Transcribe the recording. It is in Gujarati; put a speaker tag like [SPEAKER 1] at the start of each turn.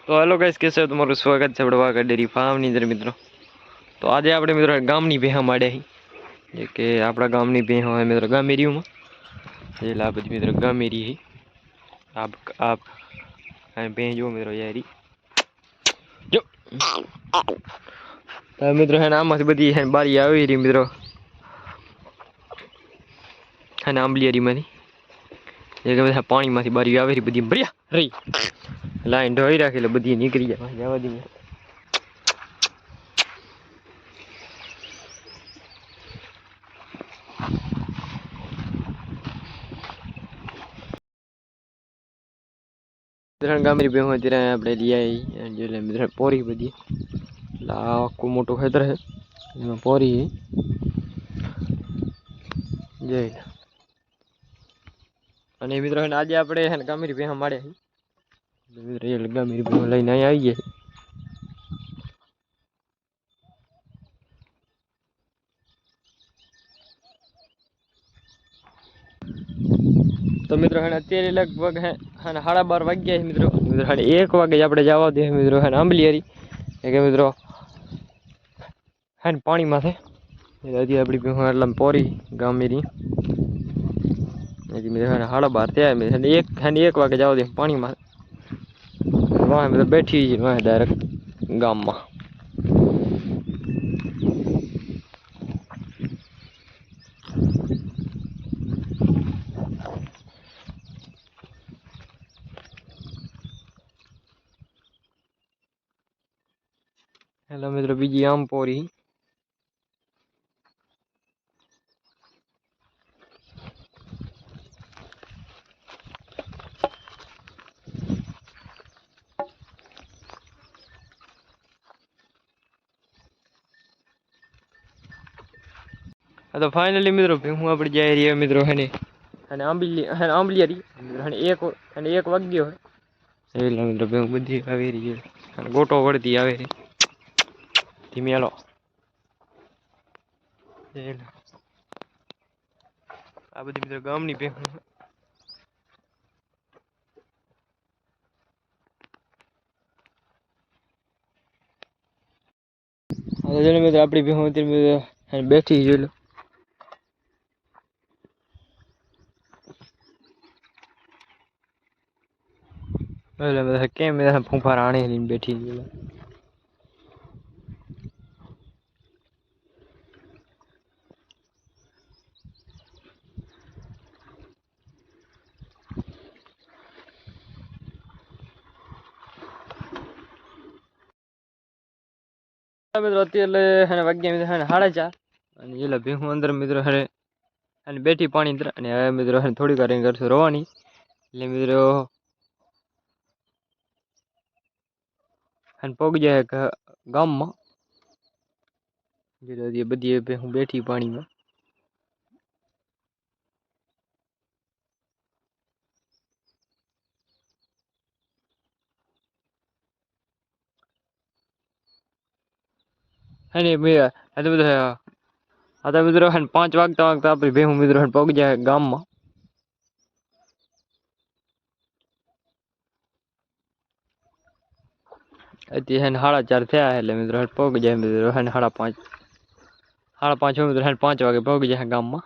[SPEAKER 1] તો હેલો ગાઈસ, કેસે હો? તમારું સ્વાગત છે આપણે વાઘા ડેરી ફાર્મની અંદર મિત્રો. તો આજે આપણે મિત્રો ગામની ભેહા માંડ્યા જે કે આપણા ગામની ભેહ હોય મિત્રો ગામેરીઓમાં એટલે આ બધી મિત્રો ગામેરી આપ ભેહ જો મિત્રો યારી જો મિત્રો હે આમાંથી બધી હે બારી આવી રહી મિત્રો હે આંબલિયારીમાંથી એક પાણીમાંથી બારી આવી રહી બધી ભર્યા રહી લાઈન ઢોઈ રાખી એટલે બધી નીકળી જાય જવા દઈએ. ગામની ભેહો અત્યારે આપણે લઈ આવી એટલે મિત્રો પોરી બધી એટલે આખું મોટું ખેતર છે એમાં પોરી જઈ અને મિત્રો આજે આપણે ગામની ભેહા માડ્યા મિત્રો ગામની ભેહો લઈને અહીંયા આવી ગયા. તો મિત્રો અત્યારે લગભગ હે 12:30 વાગ્યા છે મિત્રો. મિત્રો 1 વાગે આપણે જવા દે મિત્રો આંબલિયારી કે મિત્રો પાણીમાં છે હજી આપણી ભેહો એટલા પોરી ગામેરી હજી મિત્રો 12:30 થયા 1 વાગે જવા દે પાણીમાં વાહ મિત્રો બેઠી વાહ ડાયરેક્ટ ગામમાં. હેલો મિત્રો બીજી આમ પોરી તો ફાઇનલી મિત્રો હું આપણે જઈ રહ્યા મિત્રો અને આંબલિયારી 1 વાગ્યો હોય એટલે મિત્રો બધી આવી રહી છે ગોટો વળતી આવે છે ધીમે હાલો. આ બધી મિત્રો ગામની ભેહો મિત્રો આપણી ભેહો બેઠી જોઈ લો. કેમ ફૂંફા રાણી લઈને બેઠી જોઈ લો. મિત્રો અત્યારે વાગ્યા 4:30 અને એટલે ભેહું અંદર મિત્રો અને બેઠી પાણી અંદર અને હવે મિત્રો થોડીક વાર કરશું રવાની એટલે મિત્રો પગ જાય ગામમાં બધી ભેહું બેઠી પાણીમાં. મિત્રો 5 વાગતા આપણી ભેહું મિત્રો પગ જાય ગામમાં. અત્યારે 4:30 થયા એટલે મિત્રો પગ જાય મિત્રો 5:30 મિત્રો 5 વાગે પગ જાય ગામમાં.